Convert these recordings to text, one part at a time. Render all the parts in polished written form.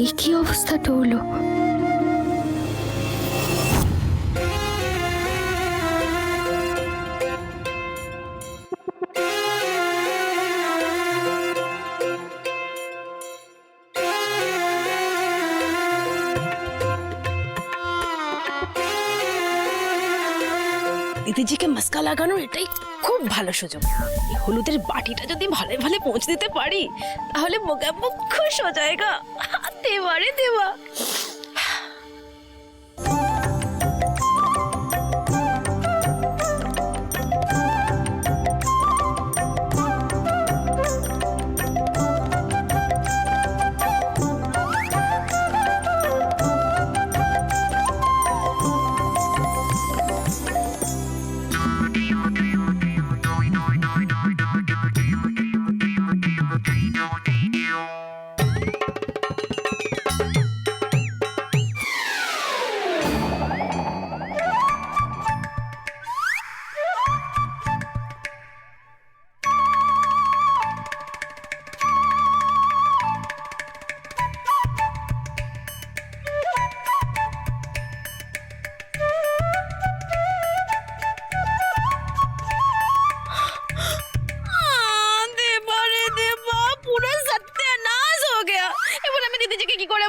এই কি অবস্থাটা হলো? দিদিজিকে মাস্কা লাগানোর এটাই খুব ভালো সুযোগ। এই হলুদের বাটিটা যদি ভালো ভালো পৌঁছে দিতে পারি তাহলে মোগাম্মো খুশ হয়ে যায়গা। দেবা রে দেবা।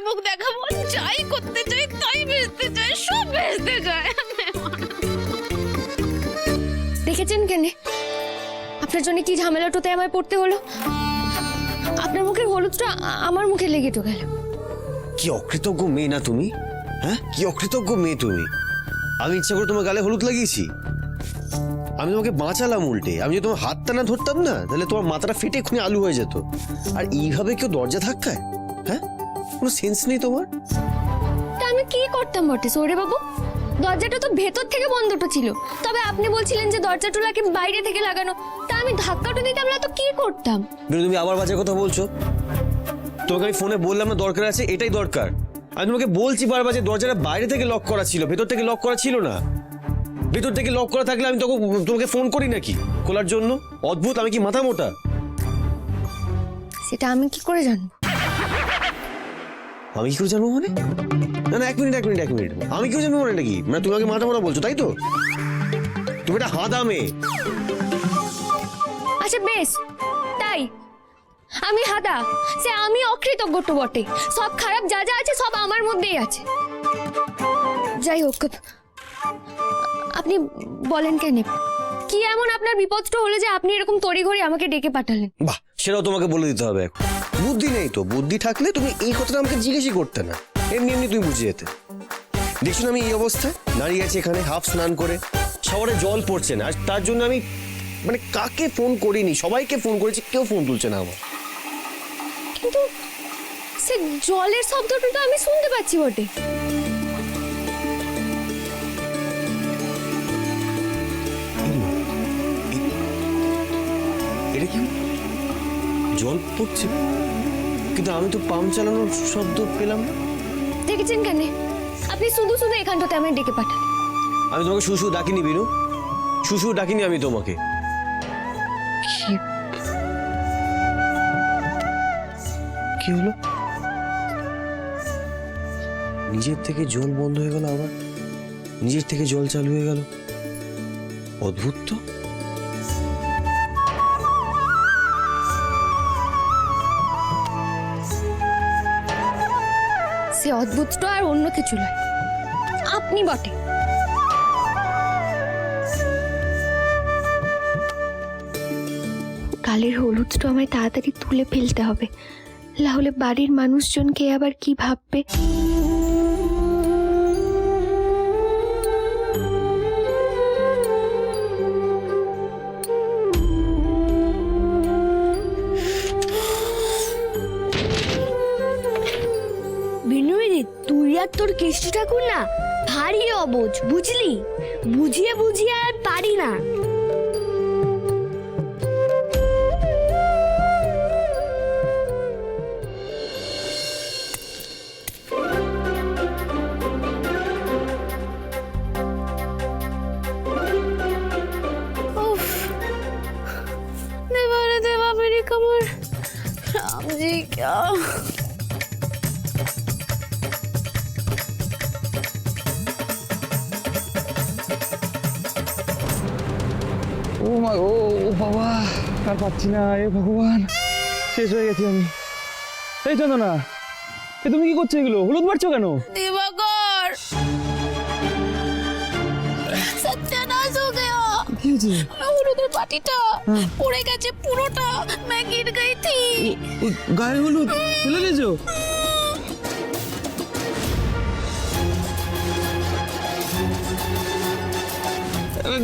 মুখ দেখাবো, যাই করতে চাই তাই বেচতে চাই, সব বেচতে চাই। দেখেছেন কেন আপনার জন্য কি ঝামেলাটাতে আমায় পড়তে হলো? আপনার মুখের হলুদটা আমার মুখে লেগে তো গেল। কি অকৃতজ্ঞ মেয়ে না তুমি? হ্যাঁ, কি অকৃতজ্ঞ মেয়ে তুমি। আমি ইচ্ছা করে তোমার গালে হলুদ লাগিয়েছি? আমি তোমাকে বাঁচালাম উল্টে। আমি যদি তোমার হাতটা না ধরতাম না তাহলে তোমার মাথাটা ফেটে খুনে আলু হয়ে যেত। আর এইভাবে কেউ দরজা ধাক্কায়? হ্যাঁ, কোনো সেন্স নেই তোমার। তা আমি কি করতাম বটে সৌরে বাবু? দরজাটা তো ভেতর থেকে বন্ধটা ছিল, তবে আপনি বলছিলেন যে দরজাটাকে বাইরে থেকে লাগানো। তা আমি ধাক্কাটা দিতাম না তো কি করতাম? তুমি আবার বাজে কথা বলছো। তোমাকে আমি ফোনে বললাম না দরকার আছে, এটাই দরকার। আমি তোমাকে বলছি বারবার যে দরজাটা বাইরে থেকে লক করা ছিল, ভেতর থেকে লক করা ছিল না। ভেতর থেকে লক করা থাকলে আমি তখন তোমাকে ফোন করি নাকি খোলার জন্য? অদ্ভুত, আমি কি মাথা মোটা? সেটা আমি কি করে জানবো? আমি কি করে জানবো মানে? না না, এক মিনিট। আমি কি করে জানবো মানে নাকি? মানে তুমি আমাকে মাথা মোটা বলছো, তাই তো? তুমি একটা হাঁদা মেয়ে। আচ্ছা বেশ, তাই আমি হাদা, সে আমি অকৃতজ্ঞ তো বটে। সব খারাপ যা যা আছে সব আমার মধ্যেই আছে। যাই হোক, আপনি বলেন কেন, কি এমন আপনার বিপদটা হলো যে আপনি এরকম তড়িঘড়ি আমাকে ডেকে পাঠালেন? বাহ, সেটাও তোমাকে বলে দিতে হবে এখন। বুদ্ধি নেই তো? বুদ্ধি থাকলে তুমি এই কথাটা আমাকে জিজ্ঞেসই করতে না, এমনি এমনি তুমি বুঝে যেতে। দেখছো না আমি এই অবস্থায় দাঁড়িয়ে আছি এখানে হাফ স্নান করে, শহরে জল পড়ছে না। আর তার জন্য আমি মানে কাকে ফোন করিনি, সবাইকে ফোন করেছি, কেউ ফোন তুলছে না আমার। কিন্তু সে জলের শব্দটা তো আমি শুনতে পাচ্ছি বটে। এটা কি জল পড়ছে? কিন্তু আমি তো পাম্প চালানোর শব্দ পেলাম না। দেখেছেন কেন, আপনি শুধু শুধু এখানটাতে আমায় ডেকে পাঠান। আমি তোমাকে শুশু ডাকিনি বিনু, শুশু ডাকিনি আমি তোমাকে। কি হলো? নিজের থেকে জল বন্ধ হয়ে গেল, আবার নিজের থেকে জল চালু হয়ে গেল। অদ্ভুত তো। সে অদ্ভুতটা আর অন্য কিছু নয়, আপনি বটে। গালের হলুদটা আমায় তাড়াতাড়ি তুলে ফেলতে হবে, না হলে বাড়ির মানুষজনকে আবার কি ভাববে। বিনুদি, তুই আর তোর কৃষ্টি ঠাকুর না ভারী অবুঝ, বুঝলি? বুঝিয়ে বুঝিয়ে আর পারি না। देवा रे देवा, मेरी कमर। राम जी क्या ও মা ও ও বাবা, আর পাচ্ছি না, এ ভগবান, শেষ হয়ে গেছি আমি। এই চন্দনা, এ তুমি কি করছো এগুলো? হলুদ মারছো কেন? দিবাকর, সত্যানাশ হো গয়া। কি হয়েছে? হলুদের বাটিটা পড়ে গেছে পুরোটা, मैं गिर गई थी। গায়ে হলুদ ফেলে দিয়েছো?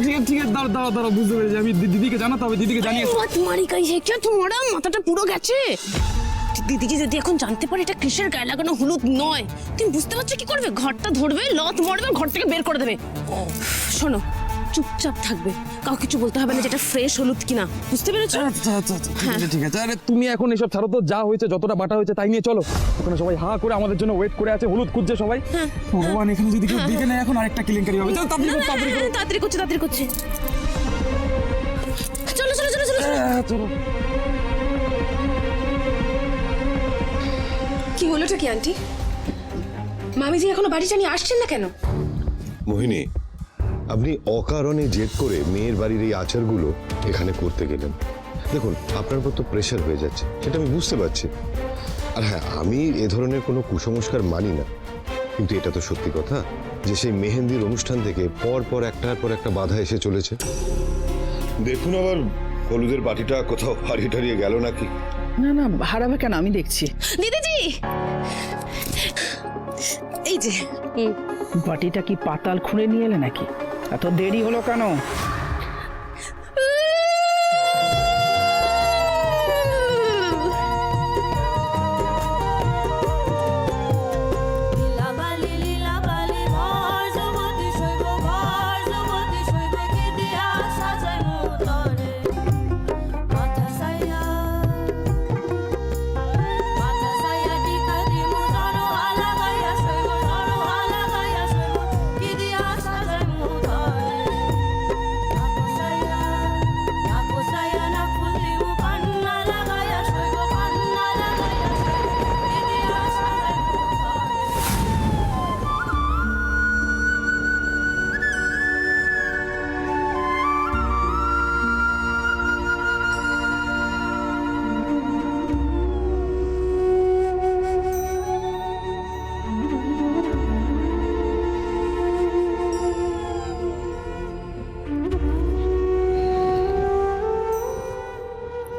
ঠিক আছে ঠিক আছে, দাঁড়াও দাঁড়াও দাঁড়াও, বুঝতে পেরেছি। আমি দিদিকে জানাতে হবে, দিদিকে জানিয়ে। তোমারই কাজ হচ্ছে, তোমার মাথাটা পুরো গেছে। দিদিজি যদি এখন জানতে পারে এটা কৃষের গায়ে লাগানো হলুদ নয়, তুমি বুঝতে পারছো কি করবে? ঘরটা ধরবে, লত মারবে, ঘর থেকে বের করে দেবে। শোনো, চুপচাপ থাকবে, কাউকে কিছু বলতে হবে না যেটা ফ্রেশ হলুদ কিনা, বুঝতে পেরেছো? আচ্ছা আচ্ছা আচ্ছা, ঠিক আছে ঠিক আছে। আরে তুমি এখন এসব ছাড়ো তো, যা হয়েছে, যতটা বাটা হয়েছে তাই নিয়ে চলো। ওখানে সবাই হা করে আমাদের জন্য ওয়েট করে আছে, হলুদ খুঁজছে সবাই। ভগবান, এখানে যদি কেউ দেখে নেয় এখন আরেকটা কেলেঙ্কারি হবে। চলো তাড়াতাড়ি করো, তাড়াতাড়ি করো। তাড়াতাড়ি করছে, তাড়াতাড়ি করছে। চলো চলো চলো চলো চলো। চলো। কি হলোটা কি আন্টি? মামিজি এখনো বাড়ি জানিয়ে আসছেন না কেন? মোহিনী, আপনি অকারণে জেদ করে মেয়ের বাড়ির এই আচারগুলো এখানে করতে গেলেন। দেখুন, আপনার উপর তো প্রেশার হয়ে যাচ্ছে, সেটা আমি বুঝতে পারছি। আর হ্যাঁ, আমি এ ধরনের কোনো কুসংস্কার মানি না, কিন্তু এটা তো সত্যি কথা যে সেই মেহেন্দির অনুষ্ঠান থেকে পর পর একটার পর একটা বাধা এসে চলেছে। দেখুন, আবার হলুদের বাটিটা কোথাও হারিয়ে টারিয়ে গেল নাকি? না না, হারাবে কেন, আমি দেখছি। দিদিজি, এই যে বাটিটা কি পাতাল খুঁড়ে নিয়ে এলে নাকি? এত দেরি হলো কেন?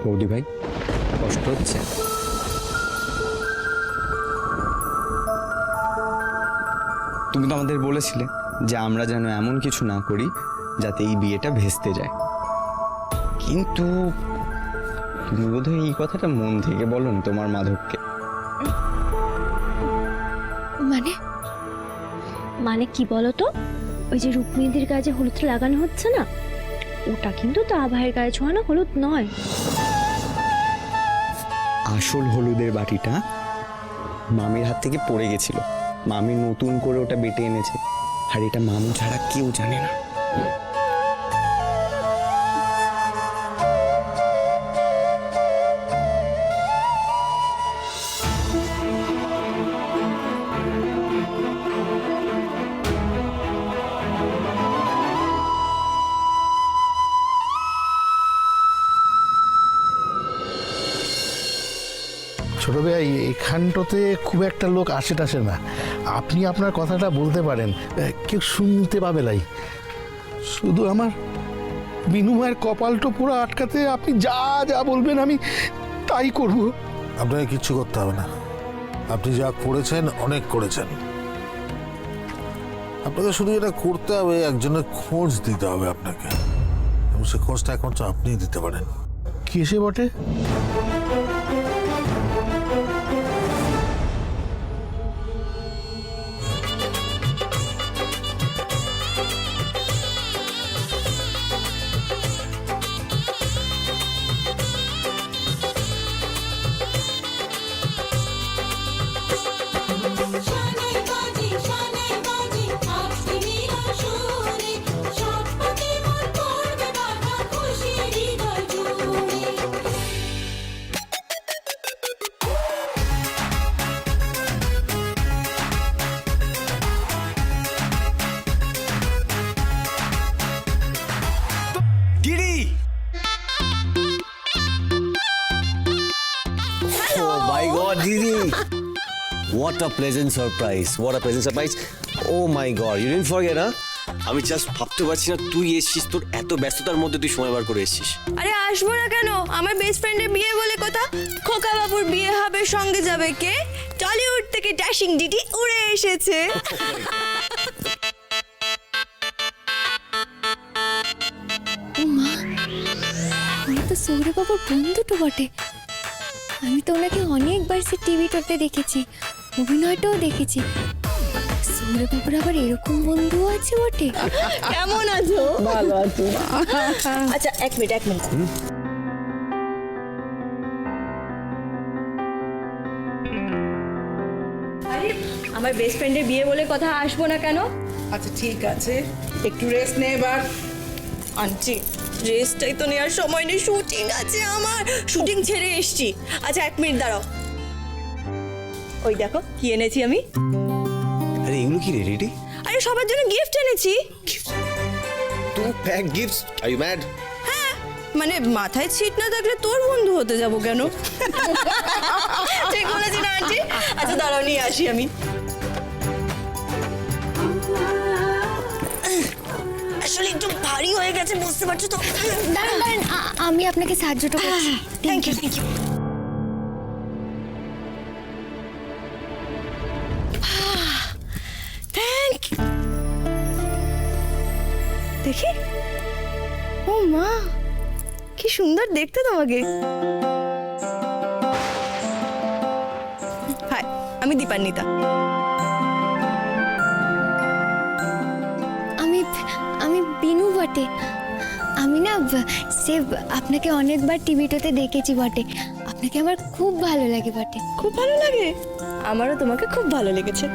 বৌদি ভাই, কষ্ট হচ্ছে? তুমি তো আমাদের বলেছিলে যে আমরা যেন এমন কিছু না করি যাতে এই বিয়েটা ভেস্তে যায়, কিন্তু তুমি বোধহয় এই কথাটা মন থেকে বলনি তোমার মাধবকে। মানে মানে কি বলো তো? ওই যে রুক্মিণীদের গায়ে যে হলুদটা লাগানো হচ্ছে না, ওটা কিন্তু তা ভাইয়ের গায়ে ছোঁয়ানো হলুদ নয়। আসল হলুদের বাটিটা মামির হাত থেকে পড়ে গেছিল, মামি নতুন করে ওটা বেটে এনেছে, আর এটা মামু ছাড়া কেউ জানে না। ছোট ভাই, এখানটাতে খুব একটা লোক আসে টাসে না, আপনি আপনার কথাটা বলতে পারেন, কেউ শুনতে পাবে লাই। শুধু আমার বিনিময়ের কপালটা পুরো আটকাতে আপনি যা যা বলবেন আমি তাই করব। আপনাকে কিচ্ছু করতে হবে না, আপনি যা করেছেন অনেক করেছেন। আপনাকে শুধু এটা করতে হবে, একজনের খোঁজ দিতে হবে আপনাকে, এবং সে খোঁজটা এখন তো আপনিই দিতে পারেন। কি এসে বটে? What a pleasant surprise. What a pleasant surprise. Oh my god, you didn't forget, huh? আমি জাস্ট ভাবতে পারছি না তুই এসেছিস, তোর এত ব্যস্ততার মধ্যে তুই সময় বার করে এসেছিস। আরে আসবো না কেন, আমার বেস্ট ফ্রেন্ডের বিয়ে বলে কথা। খোকা বাবুর বিয়ে হবে, সঙ্গে যাবে কে? টলিউড থেকে ড্যাশিং ডিডি উড়ে এসেছে। ও মা, উনি তো সৌরবাবুর বন্ধু তো বটে। আমি তো ওনাকে অনেকবার সে টিভিতে দেখেছি, অভিনয়টাও দেখেছি। সৌরবাবুর আবার এরকম বন্ধু আছে বটে। কেমন আছো? ভালো আছি। আচ্ছা এক মিনিট। আরে আমার বেস্ট ফ্রেন্ডের বিয়ে বলে কথা, আসবো না কেন? আচ্ছা ঠিক আছে, একটু রেস্ট নে এবার। আন্টি রেস্টটাই তো নেওয়ার সময় নেই, শুটিং আছে আমার, শুটিং ছেড়ে এসছি। আচ্ছা এক মিনিট দাঁড়াও, ওই দেখো কি এনেছি আমি। আরে এগুলো কি রে রেডি? আরে সবার জন্য গিফট এনেছি। To pack gifts, are you mad? মানে মাথায় ছিট না থাকলে তোর বন্ধু হতে যাব কেন? ঠিক বলেছি না আন্টি? আচ্ছা দাঁড়াও নিয়ে আসি আমি। আসলে একটু ভারী হয়ে গেছে, বুঝতে পারছো তো। দাঁড়ান দাঁড়ান, আমি আপনাকে সাহায্যটা করছি। Thank you thank you. Thank you. দেখি, ও মা কি সুন্দর দেখতে তোমাকে। হাই, আমি দীপান্বিতা। আমি বিনু বটে। আমি না সে আপনাকে অনেকবার টিভিতে দেখেছি বটে। আপনাকে আমার খুব ভালো লাগে বটে। খুব ভালো লাগে? আমারও তোমাকে খুব ভালো লেগেছে।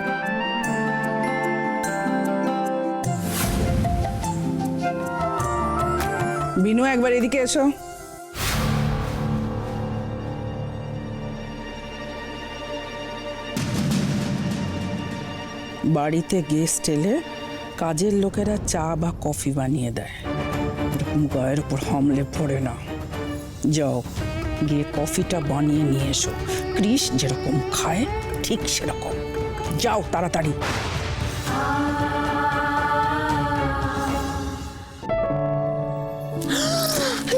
বিনু একবার এদিকে এসো। বাড়িতে গেস্ট এলে কাজের লোকেরা চা বা কফি বানিয়ে দেয়, এরকম গায়ের উপর হামলে পড়ে না। যাও গিয়ে কফিটা বানিয়ে নিয়ে এসো, ক্রিস যেরকম খায় ঠিক সেরকম। যাও তাড়াতাড়ি।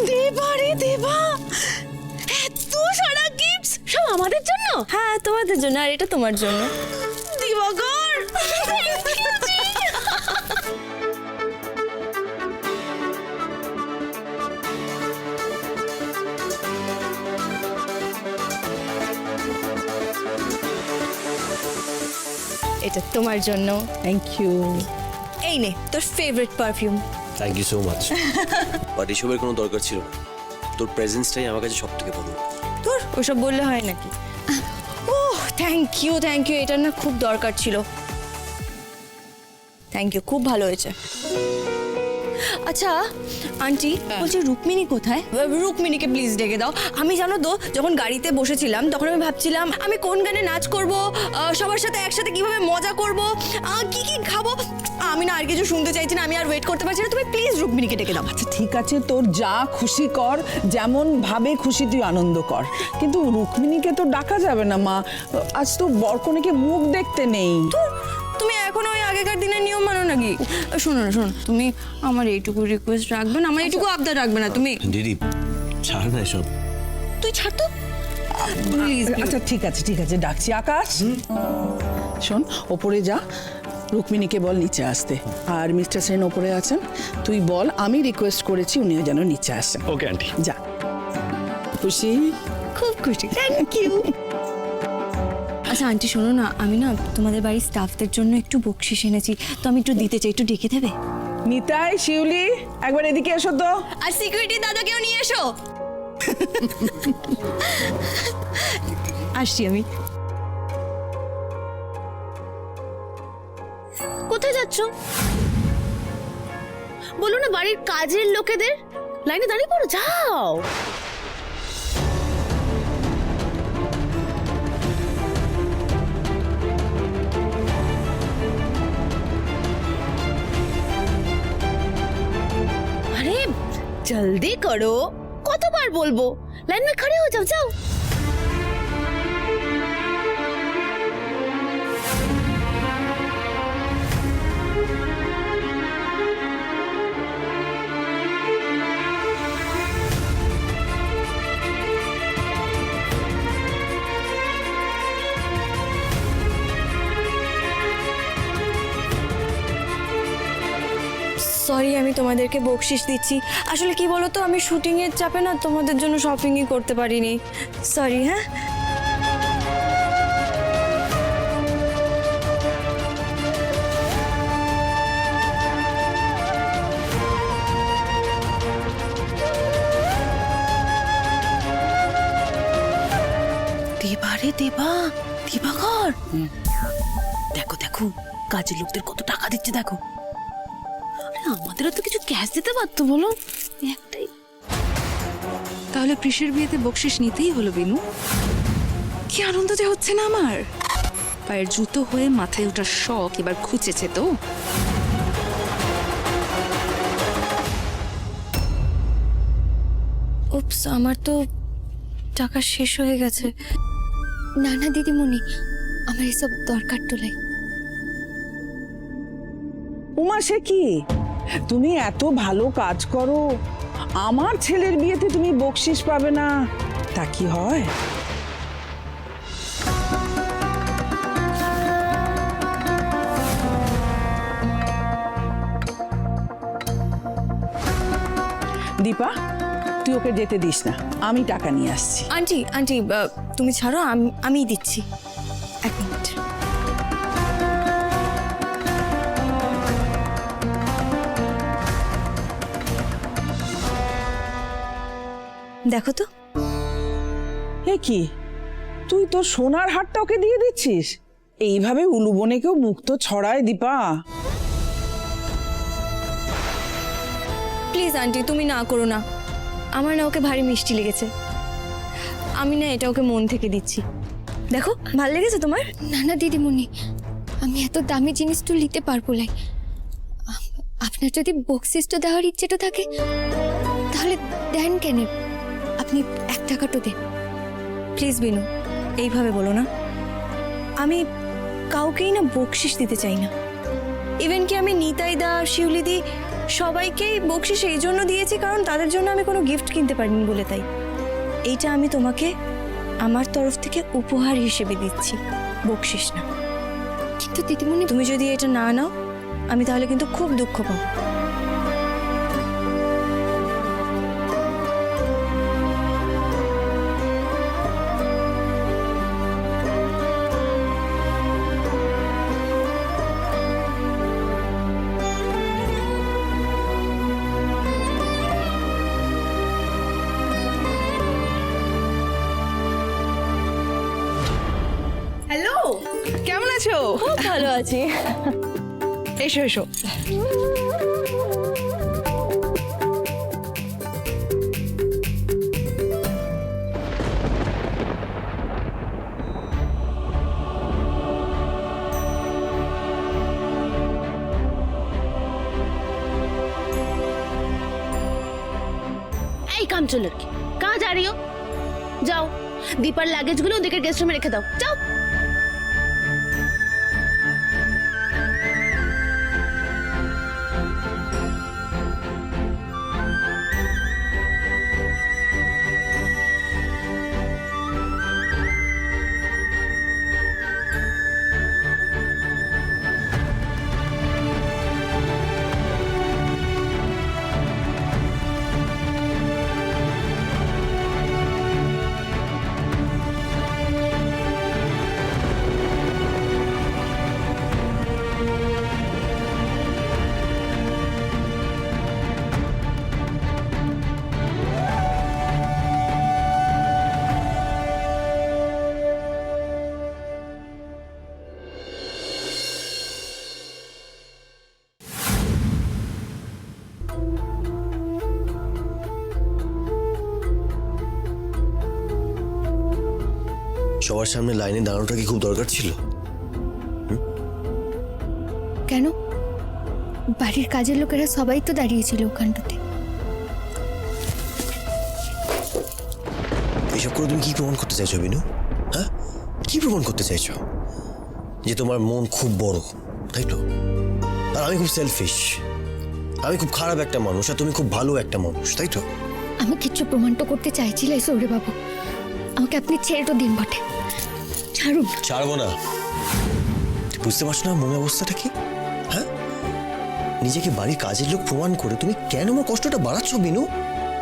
দেবা রে দেবা, এত সারা গিফটস সব আমাদের জন্য? হ্যাঁ তোমাদের জন্য, আর এটা তোমার জন্য। দিবাকর এটা তোমার জন্য। Thank you. এই নে তোর favourite perfume. Thank you so much. But এসবের কোনো দরকার ছিল না, তোর প্রেজেন্সটাই আমার কাছে সব থেকে ভালো। তোর ওসব বললে হয় নাকি? ওহ থ্যাংক ইউ, এটার না খুব দরকার ছিল। থ্যাংক ইউ, খুব ভালো হয়েছে। আচ্ছা আন্টি, বলছি রুক্মিণী কোথায়? রুক্মিণীকে প্লিজ ডেকে দাও। আমি জানো তো যখন গাড়িতে বসেছিলাম তখন আমি ভাবছিলাম আমি কোন গানে নাচ করব, সবার সাথে একসাথে কিভাবে মজা করব, কি কি খাবো। আমি না আর কিছু শুনতে চাইছি না, আমি আর ওয়েট করতে পারছি না। তুমি প্লিজ রুক্মিণীকে ডেকে দাও। আচ্ছা ঠিক আছে, তোর যা খুশি কর, যেমন ভাবে খুশি তুই আনন্দ কর, কিন্তু রুক্মিণীকে তো ডাকা যাবে না মা। আজ তো বরকনেকে মুখ দেখতে নেই। তুমি এখন ওই আগেকার দিনের নিয়ম মানো নাকি? শোনো না, শোনো, তুমি আমার এইটুকু রিকোয়েস্ট রাখবে না, আমার এইটুকু আবদার রাখবে না তুমি? দিদি ছাড় না এসব। তুই ছাড় তো প্লিজ। আচ্ছা ঠিক আছে ডাকছি। আকাশ শোন, ওপরে যা, রুক্মিণীকে বল নিচে আসতে। আর মিস্টার সেন ওপরে আছেন, তুই বল আমি রিকোয়েস্ট করেছি উনিও যেন নিচে আসেন। Okay aunty. যা। খুশি? খুব খুশি, থ্যাংক ইউ। আচ্ছা আন্টি শোনো না, আমি না তোমাদের বাড়ির স্টাফদের জন্য একটু বকশিস এনেছি, তো আমি একটু দিতে চাই, একটু ডেকে দেবে? নিতাই, শিউলি একবার এদিকে এসো তো। আর সিকিউরিটি দাদাকেও নিয়ে এসো। আসছি আমি। কোথায় যাচ্ছ? বলো না বাড়ির কাজের লোকেদের লাইনে দাঁড়িয়ে পড়ো, যাও। আরে জলদি করো, কতবার বলবো, লাইন में खड़े हो जाओ, যাও। সরি আমি তোমাদেরকে বকশিস দিচ্ছি। আসলে কি বলো তো, আমি শুটিং এর চাপে না তোমাদের জন্য শপিংই করতে পারিনি। সরি। হ্যাঁ, দেবা রে দেবা, দিবাকর, দেখো দেখো কাজের লোকদের কত টাকা দিচ্ছে দেখো। আরে আমাদেরও তো কিছু ক্যাশ দিতে পারতো বলো, একটাই। তাহলে কৃষির বিয়েতে বকশিস নিতেই হলো বিনু। কি আনন্দ যে হচ্ছে না আমার। পায়ের জুতো হয়ে মাথায় ওঠার শখ এবার খুঁজেছে তো। উপস, আমার তো টাকা শেষ হয়ে গেছে। না না দিদিমণি, আমার এসব দরকার টোলাই। উমা, সে কি, তুমি এত ভালো কাজ করো, আমার ছেলের বিয়েতে তুমি বকশিস পাবে না, তা কি হয়? দীপা, তুই ওকে যেতে দিস না, আমি টাকা নিয়ে আসছি। আন্টি আন্টি, তুমি ছাড়ো, আমিই দিচ্ছি। এক মিনিট। দেখো তো। এ কি, তুই তোর সোনার হারটা ওকে দিয়ে দিচ্ছিস? এইভাবে উলুবনে কেউ মুক্ত ছড়ায় দীপা? প্লিজ আন্টি, তুমি না করো না। আমার না ওকে ভারী মিষ্টি লেগেছে। আমি না এটা ওকে মন থেকে দিচ্ছি। দেখো, ভাল লেগেছে তোমার? না না দিদিমণি, আমি এত দামি জিনিস তো নিতে পারবো না। আপনার যদি বকশিসটা দেওয়ার ইচ্ছেটা থাকে তাহলে দেন কেন, আপনি 1 টাকা তো দেন। প্লিজ বিনু, এইভাবে বলো না। আমি কাউকেই না বকশিস দিতে চাই না। ইভেন কি আমি নিতাই দা, শিউলি দি সবাইকেই বকশিস এই জন্য দিয়েছি কারণ তাদের জন্য আমি কোনো গিফট কিনতে পারিনি বলে। তাই এইটা আমি তোমাকে আমার তরফ থেকে উপহার হিসেবে দিচ্ছি, বকশিস না। কিন্তু দিদিমণি, তুমি যদি এটা না নাও আমি তাহলে কিন্তু খুব দুঃখ পাবো। হ্যালো, কেমন আছো? খুব ভালো আছি। এসো এসো। এই কামচুর লড়কি, कहाँ जा रही हो? जाओ, दीपार लगेज गुलो ओदिके गेस्ट रूमे रेखे दाओ, जाओ। সবার সামনে লাইনে দাঁড়ানোটা কি খুব দরকার ছিল? কেন? বাড়ির কাজের লোকেরা সবাই তো দাঁড়িয়েছিল ওখানটাতে। এসব করে তুমি কি প্রমাণ করতে চাইছো বিনু? হ্যাঁ, কি প্রমাণ করতে চাইছো? যে তোমার মন খুব বড়, তাই তো? আর আমি খুব সেলফিশ, আমি খুব খারাপ একটা মানুষ আর তুমি খুব ভালো একটা মানুষ, তাই তো? আমি কিচ্ছু প্রমাণ তো করতে চাইছিলে সৌরে বাবু, আমাকে আপনি ছেড়ে তো দিন বটে। ছাড়ুন। ছাড়বো না। বুঝতে পারছো না মনের অবস্থাটা কি? হ্যাঁ, নিজেকে বাড়ির কাজের লোক প্রমাণ করে তুমি কেন আমার কষ্টটা বাড়াচ্ছ বিনু?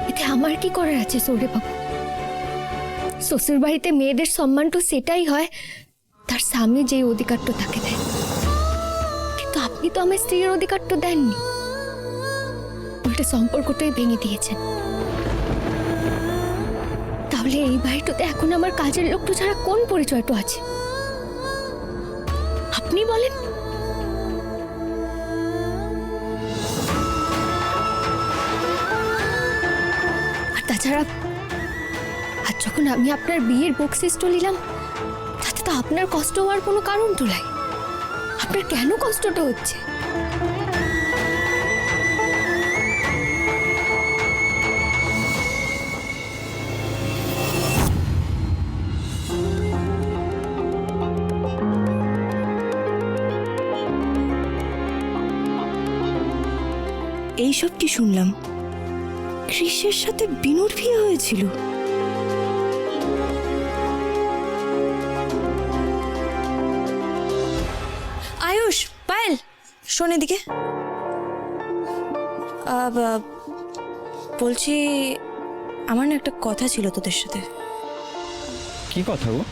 এতে আমার কি করার আছে সৌরে বাবু? শ্বশুর বাড়িতে মেয়েদের সম্মান তো সেটাই হয় তার স্বামী যে অধিকারটা তাকে দেয়, কিন্তু আপনি তো আমার স্ত্রীর অধিকারটা দেননি, উল্টে সম্পর্কটাই ভেঙে দিয়েছেন। তাহলে এই বাড়িটাতে এখন আমার কাজের লোকটা ছাড়া কোন পরিচয়টা আছে আপনি বলেন? আর তাছাড়া আজ যখন আমি আপনার বিয়ের বকশিসটা নিলাম তাতে তো আপনার কষ্ট হওয়ার কোনো কারণ তো নাই। আপনার কেন কষ্টটা হচ্ছে? এইসব কি শুনলাম? কৃষের সাথে বিনুর বিয়ে হয়েছিল? আয়ুষ, পায়েল, শোন এদিকে। বলছি আমার না একটা কথা ছিল তোদের সাথে। কি কথা গো?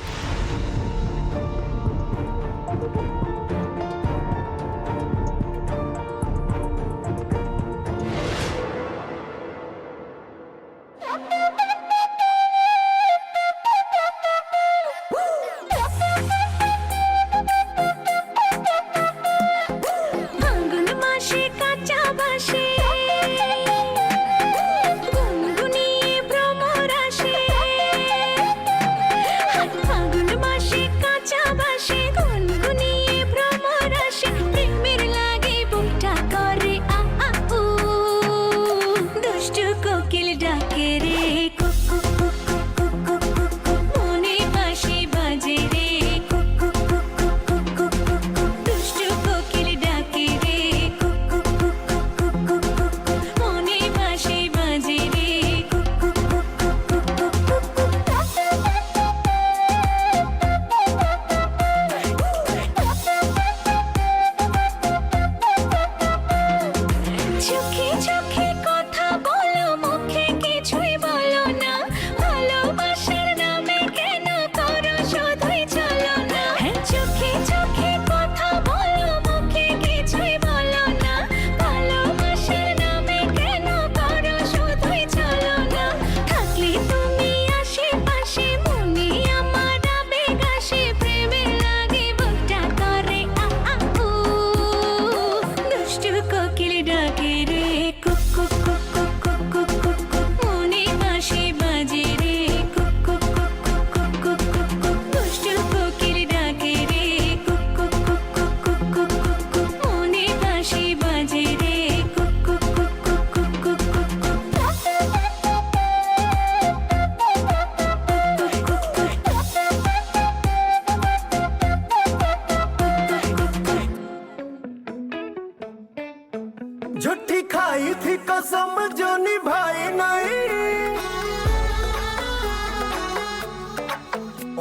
झूठी खाई थी कसम जो निभाई नहीं,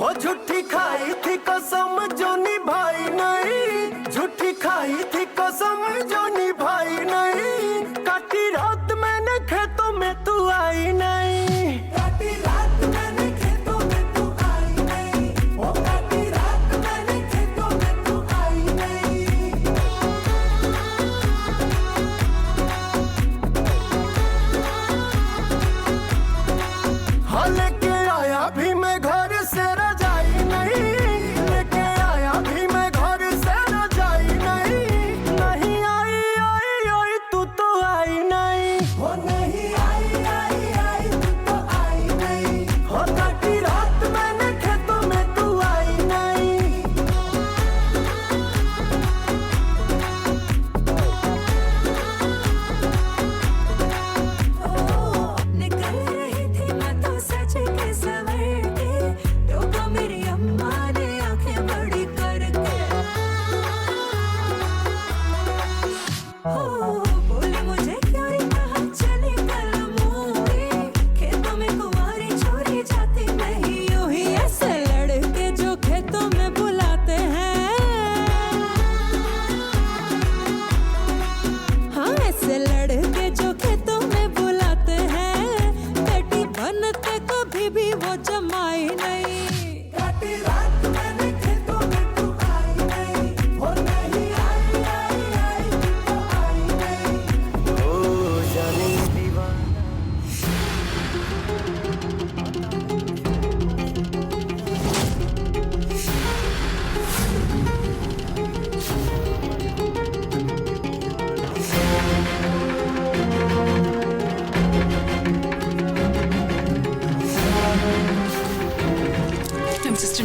ओ झूठी खाई थी कसम जो निभाई नहीं, झूठी खाई थी कसम जो निभाई नहीं, काटी रात मैंने खेतों में तू आई नहीं, काटी रात मैंने खेतों में तू आई नहीं, ओ काटी रात मैंने खेतों में तू आई नहीं। हाँ लेके आया भी मैं घर से रजाई नहीं, लेके आया भी मैं घर से रजाई नहीं, नहीं आई आई आई तू तो आई नहीं, वो नहीं आई आई आई तू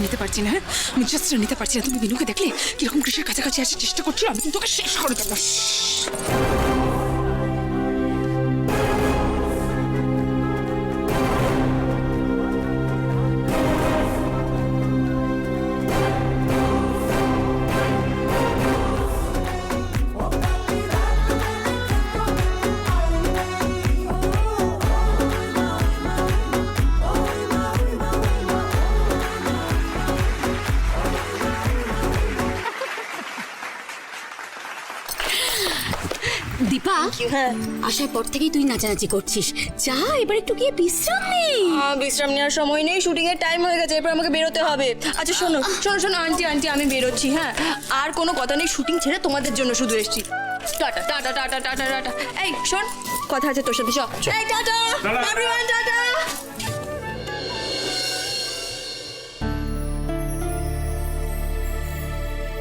নিতে পারছি না, হ্যাঁ আমি জাস্ট নিতে পারছি না। তুমি বিনুকে দেখলে কিরকম কৃষির কাছাকাছি আসার চেষ্টা করছিল, আমি কিন্তু তোকে শেষ করে দেবো। দীপা, আসার পর থেকেই তুই নাচানাচি করছিস। যা এবার একটু গিয়ে বিশ্রাম নে। বিশ্রাম নেওয়ার সময় নেই, শুটিং এর টাইম হয়ে গেছে, এরপর আমাকে বেরোতে হবে। আচ্ছা শোনো শোনো শোনো আন্টি আন্টি আমি বেরোচ্ছি, হ্যাঁ আর কোনো কথা নেই, শুটিং ছেড়ে তোমাদের জন্য শুধু এসেছি। Tata tata tata tata tata. এই শোন, কথা আছে তোর সাথে, এই টাটা এভরিওয়ান, টাটা।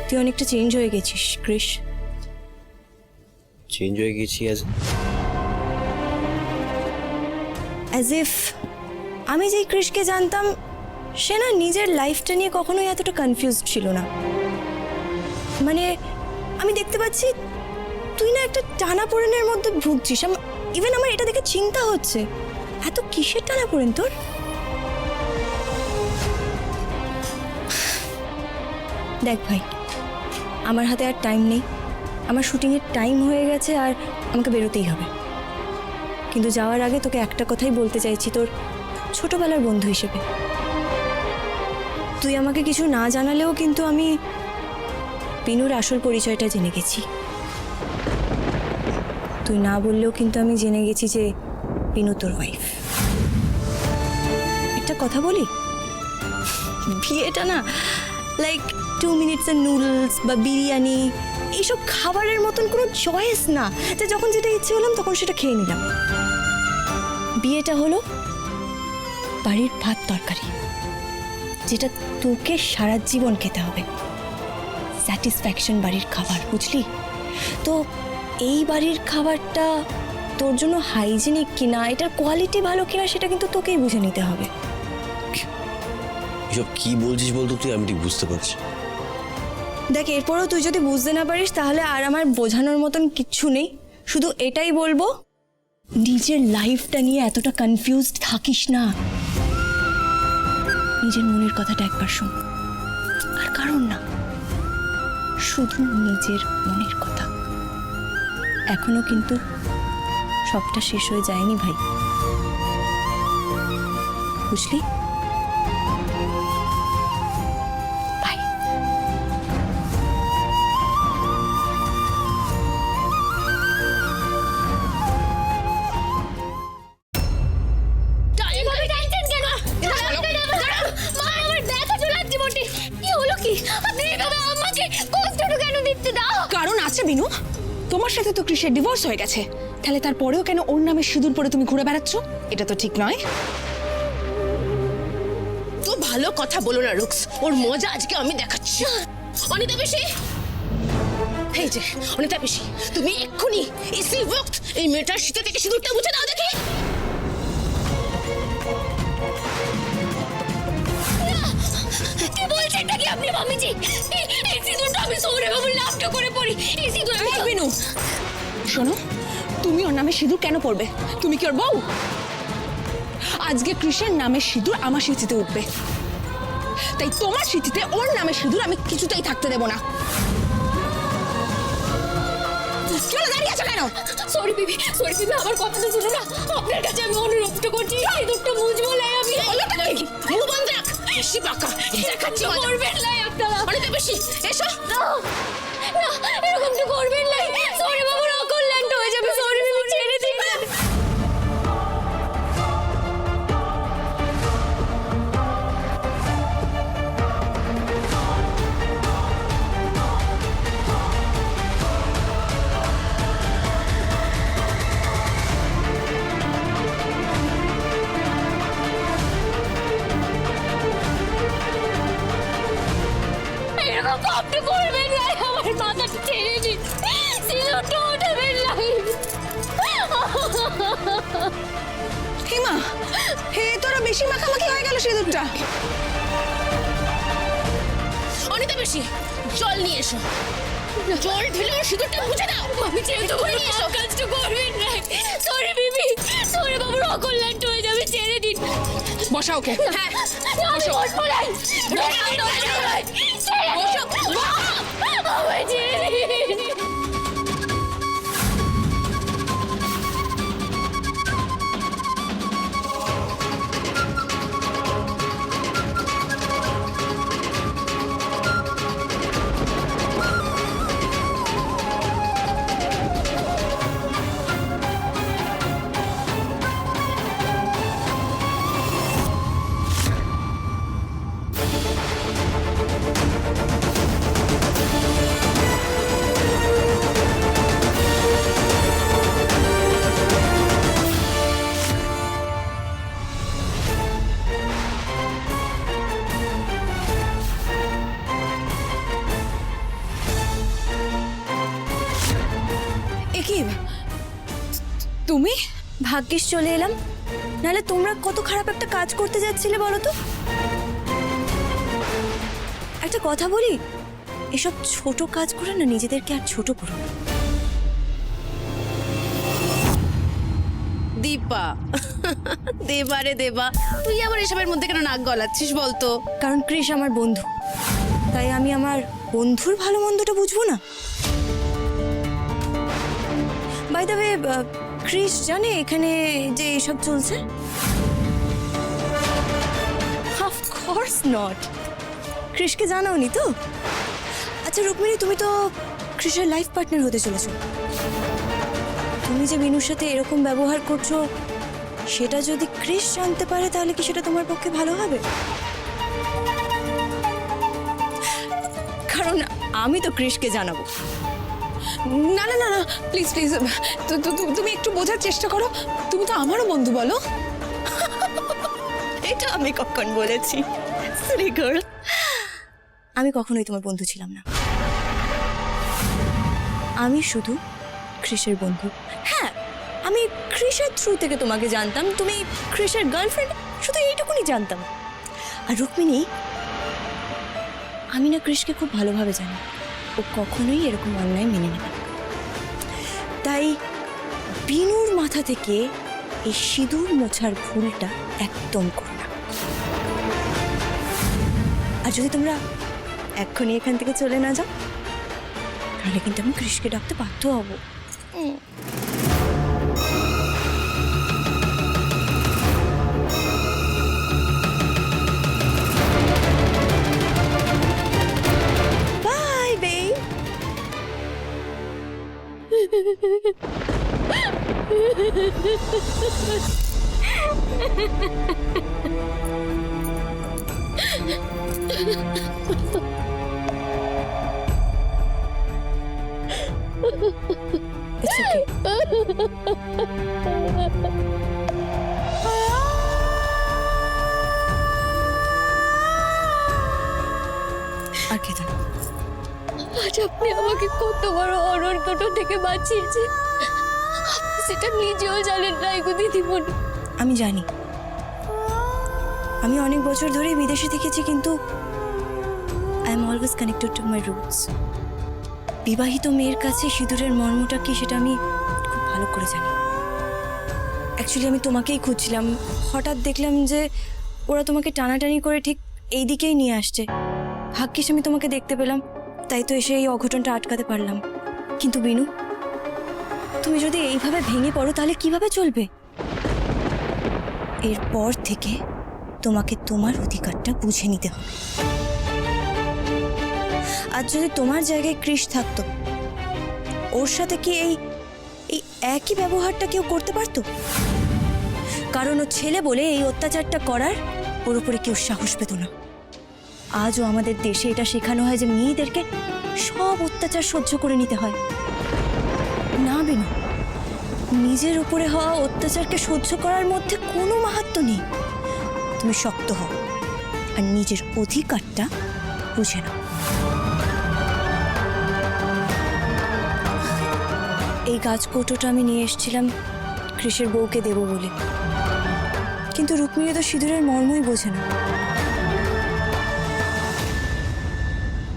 তুই অনেকটা চেঞ্জ হয়ে গেছিস কৃষ। চেঞ্জ হয়ে গেছি অ্যাজ ইফ আমি যেই কৃষকে জানতাম সে না নিজের লাইফটা নিয়ে কখনোই এতটা কনফিউজড ছিল না। মানে আমি দেখতে পাচ্ছি তুই না একটা টানাপোড়েনের মধ্যে ভুগছিস। ইভেন আমার এটা দেখে চিন্তা হচ্ছে, এত কিসের টানাপোড়েন তোর? দেখ ভাই, আমার হাতে আর টাইম নেই, আমার শুটিংয়ের টাইম হয়ে গেছে আর আমাকে বেরোতেই হবে। কিন্তু যাওয়ার আগে তোকে একটা কথাই বলতে চাইছি, তোর ছোটবেলার বন্ধু হিসেবে। তুই আমাকে কিছু না জানালেও কিন্তু আমি বিনুর আসল পরিচয়টা জেনে গেছি। তুই না বললেও কিন্তু আমি জেনে গেছি যে বিনু তোর ওয়াইফ। একটা কথা বলি, বিয়েটা না লাইক 2 মিনিটসের নুডলস বা বিরিয়ানি এইসব খাবারের মতন কোনো চয়েস না যে যখন যেটা ইচ্ছে হলাম তখন সেটা খেয়ে নিলাম। বিয়েটা হলো বাড়ির ভাত তরকারি, যেটা তোকে সারা জীবন খেতে হবে। স্যাটিসফ্যাকশন বাড়ির খাবার, বুঝলি? তো এই বাড়ির খাবারটা তোর জন্য হাইজিনিক কিনা, এটার কোয়ালিটি ভালো কিনা, সেটা কিন্তু তোকেই বুঝে নিতে হবে। এসব কি বলছিস বলতো তুই? আমি ঠিক বুঝতে পারছি। দেখ, এরপরেও তুই যদি বুঝতে না পারিস তাহলে আর আমার বোঝানোর মতন কিচ্ছু নেই। শুধু এটাই বলবো, নিজের লাইফটা নিয়ে এতটা কনফিউজড থাকিস না। নিজের মনের কথাটা একবার শোন, আর কারণ না, শুধু নিজের মনের কথা। এখনো কিন্তু সবটা শেষ হয়ে যায়নি ভাই, বুঝলি? কারণ আছে বিনু, তোমার সাথে তো কৃষের ডিভোর্স হয়ে গেছে, তাহলে তারপরেও কেন ওর নামে সিঁদুর পরে তুমি ঘুরে বেড়াচ্ছ? এটা তো ঠিক নয়। তো ভালো কথা বলো না রুক্স, ওর মজা আজকে আমি দেখাচ্ছি। অনিতা পিসি, এই যে অনিতা পিসি, তুমি এক্ষুনি ইসি ওয়াক্ত এই মেয়েটার শীতে থেকে সিঁদুরটা মুছে দাও দেখি। কি বলছেন নাকি আপনি মামিজি? এই সিঁদুরটা আমি সৌরে বাবুর লাভটা করে পড়ি। এই সিঁদুর আমি বিনু শোনো, তুমি ওর নামে সিঁদুর কেন পড়বে? তুমি কি ওর বউ? আজকে কৃষের নামে সিঁদুর আমার স্মৃতিতে উঠবে, তাই তোমার স্মৃতিতে ওর নামে সিঁদুর আমি কিছুতেই থাকতে দেব না। কেন দাঁড়িয়ে আছো কেন? সরি বিবি, আমার কথাটা শুনো না। আপনার কাছে আমি অনুরোধটা করছি, সিঁদুরটা মুছবো লাই আমি। মুখ বন্ধ রাখ, বেশি পাকা দেখাচ্ছি। করবেন লাই আপনারা। অনিতা পিসি এসো। না, এরকম তো করবেন লাই। সরি বাবুর অকল্যাণটা হয়ে যাবে। সরি বিবি, ছেড়ে দিন। এরকম আপনি করবেন লাই, আমার মাথাটা ছেড়ে দিন। সিঁদুরটা ওঠাবেন লাই। হিমা, হে তোরা বেশি মাখামাখি হয়ে গেল সিঁদুরটা। অনিতা বেশি জল নিয়ে এসো জল ঢেলে ওর সিঁদুরটা মুছে দাও আমি ছেড়ে দেবো না, কাজটা করবেন না। সরি বেবি, সরি বাবুর অকল্যাণটা হয়ে যাবে, ছেড়ে দিন। বসা ওকে হ্যাঁ আমি বসবো না। বসো আমায় ছেড়ে দিন। এ কি তুমি? ভাগ্যিস চলে এলাম, নাহলে তোমরা কত খারাপ একটা কাজ করতে যাচ্ছিলে বলো তো। একটা কথা বলি, এসব ছোট কাজ করে না নিজেদেরকে আর ছোট করো না। দীপা দেবা রে দেবা, তুই আবার এসবের মধ্যে কেন নাক গলাচ্ছিস বলতো? কারণ কৃষ আমার বন্ধু, তাই আমি আমার বন্ধুর ভালো মন্দটা বুঝবো না? বাই দ্য ওয়ে, কৃষ জানে এখানে যে এসব চলছে? Of course not. কৃষকে জানাওনি তো? আচ্ছা রুক্মিণী, তুমি তো কৃষের লাইফ পার্টনার হতে চলেছো। তুমি যে বিনুর সাথে এরকম ব্যবহার করছো, সেটা যদি কৃষ জানতে পারে তাহলে কি সেটা তোমার পক্ষে ভালো হবে? কারণ আমি তো কৃষকে জানাবো। না না না না, প্লিজ প্লিজ, তুমি একটু বোঝার চেষ্টা করো। তুমি তো আমারও বন্ধু, বলো। এটা আমি কখন বলেছি? সরি গার্ল, আমি কখনোই তোমার বন্ধু ছিলাম না। আমি শুধু কৃষের বন্ধু। হ্যাঁ, আমি কৃষের থ্রু থেকে তোমাকে জানতাম, তুমি কৃষের গার্লফ্রেন্ড, শুধু এইটুকুনি জানতাম। আর রুক্মিণী, আমি না কৃষকে খুব ভালোভাবে জানি, ও কখনোই এরকম অন্যায় মেনে নেবে না। তাই বিনুর মাথা থেকে এই সিঁদুর মোছার ভুলটা একদম করো না। আর যদি তোমরা এক্ষুনি এখান থেকে চলে না যাও, তাহলে কিন্তু আমি কৃষকে ডাকতে বাধ্য হব। By babe. It's okay. আর খেতে না। আজ আপনি আমাকে কত বড় অনর্থটা থেকে বাঁচিয়েছে, আপনি সেটা নিজেও জানেন না গো দিদিমণি। আমি জানি, আমি অনেক বছর ধরেই বিদেশে থেকেছি, কিন্তু I am always connected to my roots. বিবাহিত মেয়ের কাছে সিঁদুরের মর্মটা কি সেটা আমি খুব ভালো করে জানি। অ্যাকচুয়ালি আমি তোমাকেই খুঁজছিলাম, হঠাৎ দেখলাম যে ওরা তোমাকে টানাটানি করে ঠিক এই দিকেই নিয়ে আসছে। ভাগ্যিস আমি তোমাকে দেখতে পেলাম, তাই তো এসে এই অঘটনটা আটকাতে পারলাম। কিন্তু বিনু, তুমি যদি এইভাবে ভেঙে পড়ো তাহলে কিভাবে চলবে? এরপর থেকে তোমাকে তোমার অধিকারটা বুঝে নিতে হবে। আর যদি তোমার জায়গায় কৃষ থাকতো, ওর সাথে কি এই একই ব্যবহারটা কেউ করতে পারতো? কারণ ও ছেলে বলে এই অত্যাচারটা করার ওর উপরে কেউ সাহস পেত না। আজও আমাদের দেশে এটা শেখানো হয় যে মেয়েদেরকে সব অত্যাচার সহ্য করে নিতে হয়। না বিনু, নিজের উপরে হওয়া অত্যাচারকে সহ্য করার মধ্যে কোনো মাহাত্ম্য নেই। তুমি শক্ত হও আর নিজের অধিকারটা বুঝে নাও। এই গাছকৌটোটা আমি নিয়ে এসেছিলাম কৃষের বউকে দেব বলে, কিন্তু রুক্মিণী তো সিঁদুরের মর্মই বোঝে না।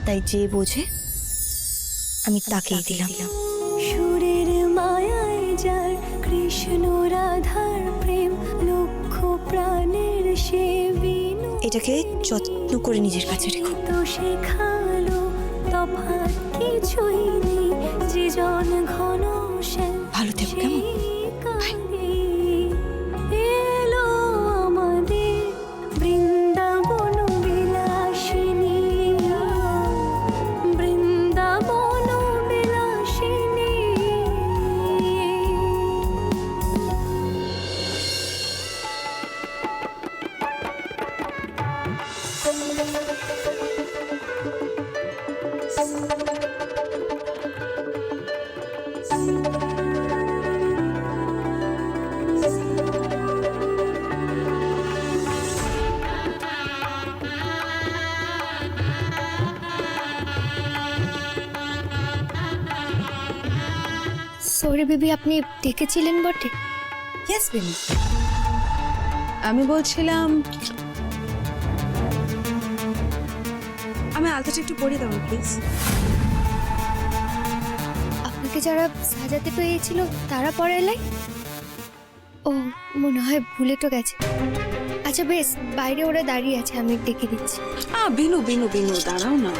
তাই যে বোঝে আমি তাকেই দিলাম। সুরের মায়ায় যার কৃষ্ণ রাধার প্রেম লক্ষ প্রাণের সে বিনু এটাকে যত্ন করে নিজের কাছে রেখো। তো শেখালো তফাৎ কিছুই নেই যে জন ঘন শ্যাম ভালো থেকো কেমন? এলো আমাদের বৃন্দাবন বিলাসিনী, বৃন্দাবন বিলাসিনী। সরি বেবি, আপনি ডেকেছিলেন বটে। ইয়েস বেবি, আমি বলছিলাম আমি আলতাটা একটু পরিয়ে দেবো প্লিজ। আপনাকে যারা সাজাতে পেয়েছিল তারা পরে এলাই? ও মনে হয় ভুলে তো গেছে। আচ্ছা বেশ, বাইরে ওরা দাঁড়িয়ে আছে, আমি ডেকে দিচ্ছি। বিনু বিনু বিনু দাঁড়াও না,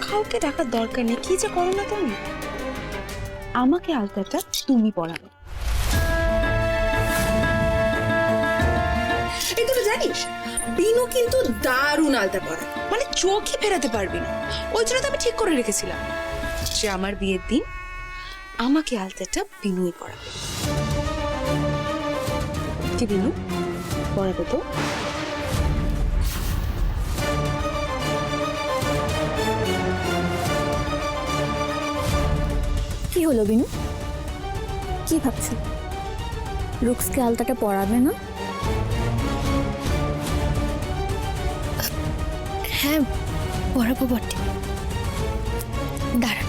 কাউকে ডাকার দরকার নেই। কি যে করো না তুমি, আমাকে আলতাটা তুমি পরাবে। এই তোরা জানিস বিনু কিন্তু দারুণ আলতা পরায়, মানে চোখই ফেরাতে পারবি না। ওই জন্য তো আমি ঠিক করে রেখেছিলাম যে আমার বিয়ের দিন আমাকে আলতাটা বিনুই পরাবে। কি বিনু পরাবে তো? কি হলো বিনু, কি ভাবছো? রুক্সকে আলতাটা পরাবে না? হ্যাঁ পরাবো বটে, দাঁড়া।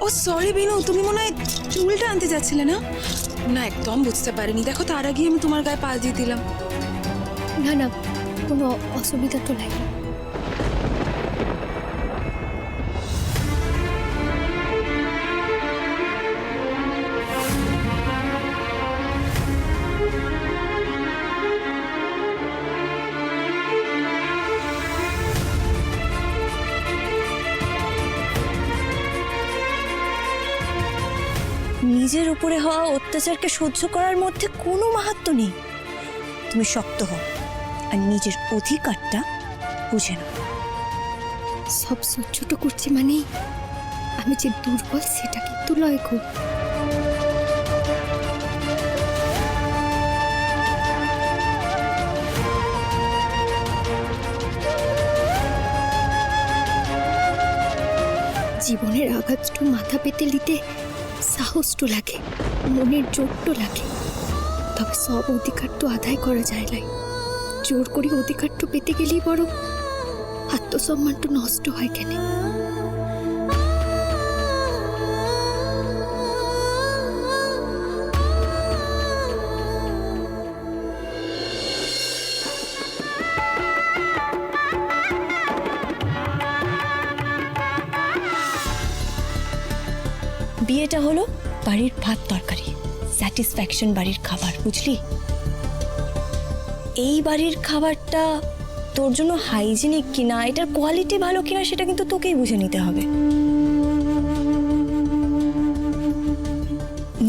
ও সরি বিনু, তুমি মনে হয় চুলটা আনতে যাচ্ছিলে না? না একদম বুঝতে পারিনি, দেখো তার আগে আমি তোমার গায়ে পা দিয়ে দিলাম। না না, কোনো অসুবিধা তো লাগে। নিজের উপরে হওয়া অত্যাচারকে সহ্য করার মধ্যে কোনো মাহাত্ম্য নেই। তুমি শক্ত হও আর নিজের অধিকারটা বুঝে নাও। সব সহ্য তো করছি মানে আমি যে দুর্বল সেটা কিন্তু লয় গো। জীবনের আঘাতটু মাথা পেতে নিতে সাহসটু লাগে, মনের জোরটো লাগে, তবে সব অধিকার তো আদায় করা যায় নাই। জোর করে অধিকারটা পেতে গেলেই বড় আত্মসম্মানটা নষ্ট হয় কেন? বিয়েটা হলো বাড়ির ভাত তরকারি, স্যাটিসফ্যাকশন বাড়ির খাবার, বুঝলি? এই বাড়ির খাবারটা তোর জন্য হাইজিনিক কিনা, এটার কোয়ালিটি ভালো কিনা সেটা কিন্তু তোকেই বুঝে নিতে হবে।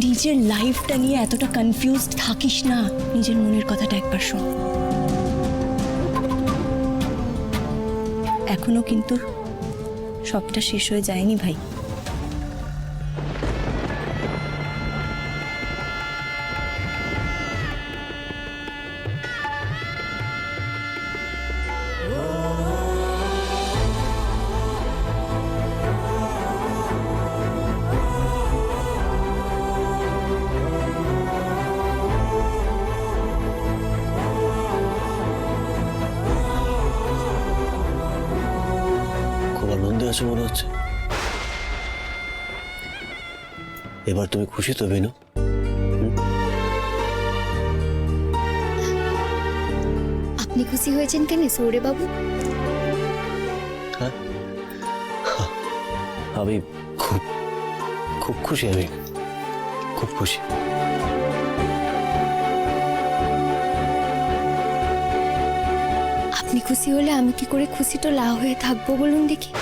নিজের লাইফটা নিয়ে এতটা কনফিউজড থাকিস না, নিজের মনের কথাটা একবার শোন। এখনো কিন্তু সবটা শেষ হয়ে যায়নি ভাই। করেছো মনে হচ্ছে। এবার তুমি খুশি তো বেনু? আপনি খুশি হয়েছেন কেন সৌরে বাবু? হ্যাঁ, আমি খুব খুব খুশি, আমি খুব খুশি। আপনি খুশি হলে আমি কি করে খুশি তো লা হয়ে থাকবো বলুন দেখি।